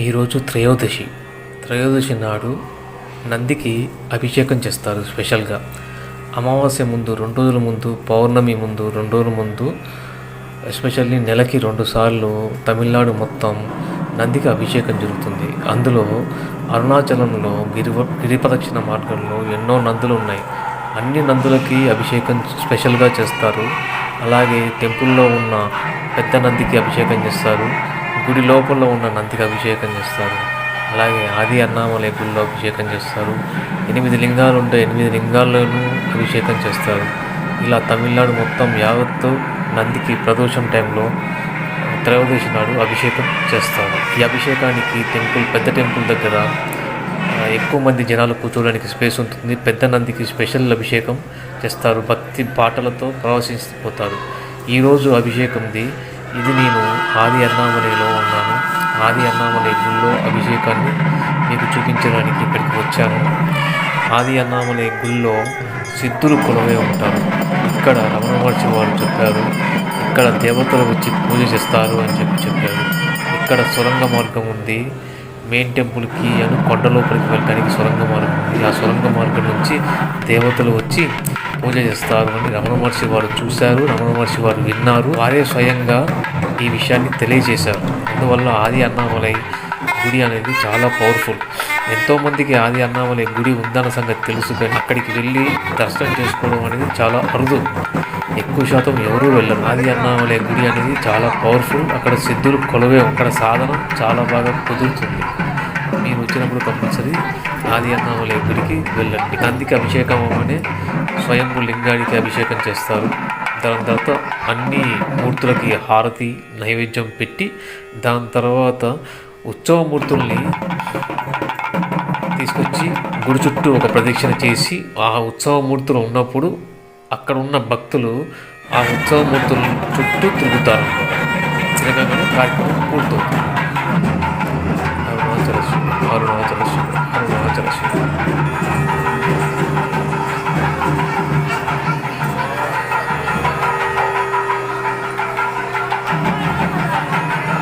ఈరోజు త్రయోదశి. త్రయోదశి నాడు నందికి అభిషేకం చేస్తారు స్పెషల్గా. అమావాస్య ముందు 2 రోజుల ముందు, పౌర్ణమి ముందు 2 రోజుల ముందు, ఎస్పెషల్లీ నెలకి 2 సార్లు తమిళనాడు మొత్తం నందికి అభిషేకం జరుగుతుంది. అందులో అరుణాచలంలో గిరిప్రదక్షిణ మార్గంలో ఎన్నో నందులు ఉన్నాయి. అన్ని నందులకి అభిషేకం స్పెషల్గా చేస్తారు. అలాగే టెంపుల్లో ఉన్న పెద్ద నందికి అభిషేకం చేస్తారు, గుడి లోపల ఉన్న నందికి అభిషేకం చేస్తారు. అలాగే ఆది అన్నామలై గుడిలో అభిషేకం చేస్తారు. 8 లింగాలు ఉంటే 8 లింగాల్లోనూ అభిషేకం చేస్తారు. ఇలా తమిళనాడు మొత్తం యావత్తు నందికి ప్రదోషం టైంలో త్రయోదశి నాడు అభిషేకం చేస్తారు. ఈ అభిషేకానికి పెద్ద టెంపుల్ దగ్గర ఎక్కువ మంది జనాలు కూర్చోడానికి స్పేస్ ఉంటుంది. పెద్ద నందికి స్పెషల్ అభిషేకం చేస్తారు. భక్తి పాటలతో ప్రవశించిపోతారు. ఈరోజు అభిషేకంది ఇది. నేను ఆది అన్నామలైలో ఉన్నాను. ఆది అన్నామలై గుళ్ళో అభిషేకాన్ని మీకు చూపించడానికి ఇక్కడికి వచ్చాను. ఆది అన్నామలై గుళ్ళో సిద్ధులు కొలువై ఉంటారు. ఇక్కడ రమణ మహర్షి వారు చెప్పారు, ఇక్కడ దేవతలు వచ్చి పూజ చేస్తారు అని చెప్పారు. ఇక్కడ సొరంగ మార్గం ఉంది. మెయిన్ టెంపుల్కి కొండ లోపలికి వెళ్ళడానికి సొరంగ మార్గం ఉంది. ఆ సొరంగ మార్గం నుంచి దేవతలు వచ్చి పూజ చేస్తారు అని రమణ మహర్షి వారు చూశారు, రమణ మహర్షి వారు విన్నారు. వారే స్వయంగా ఈ విషయాన్ని తెలియజేశారు. అందువల్ల ఆది అన్నామలై గుడి అనేది చాలా పవర్ఫుల్. ఎంతోమందికి ఆది అన్నామలై గుడి ఉందన్న సంగతి తెలుసు, కానీ అక్కడికి వెళ్ళి దర్శనం చేసుకోవడం అనేది చాలా అరుదు. ఎక్కువ శాతం ఎవరూ వెళ్ళరు. ఆది అన్నామలై గుడి అనేది చాలా పవర్ఫుల్. అక్కడ సిద్ధులు కొలువే, అక్కడ సాధన చాలా బాగా కుదురుతుంది. మీరు వచ్చినప్పుడు కంపల్సరీ ఆది అన్నామలై గుడికి వెళ్ళండి. నందికి అభిషేకం అనే స్వయంభూ లింగానికి అభిషేకం చేస్తారు. దాని తర్వాత అన్ని మూర్తులకి హారతి నైవేద్యం పెట్టి, దాని తర్వాత ఉత్సవమూర్తుల్ని తీసుకొచ్చి గుడి చుట్టూ ఒక ప్రదక్షిణ చేసి, ఆ ఉత్సవమూర్తులు ఉన్నప్పుడు అక్కడ ఉన్న భక్తులు ఆ ఉత్సవమూర్తుల చుట్టూ తిరుగుతారు. తిరగగానే కార్యక్రమం పూర్తవుతుంది. అరుణాచల శివ, అరుణాచల శివ, అరుణాచల శివ.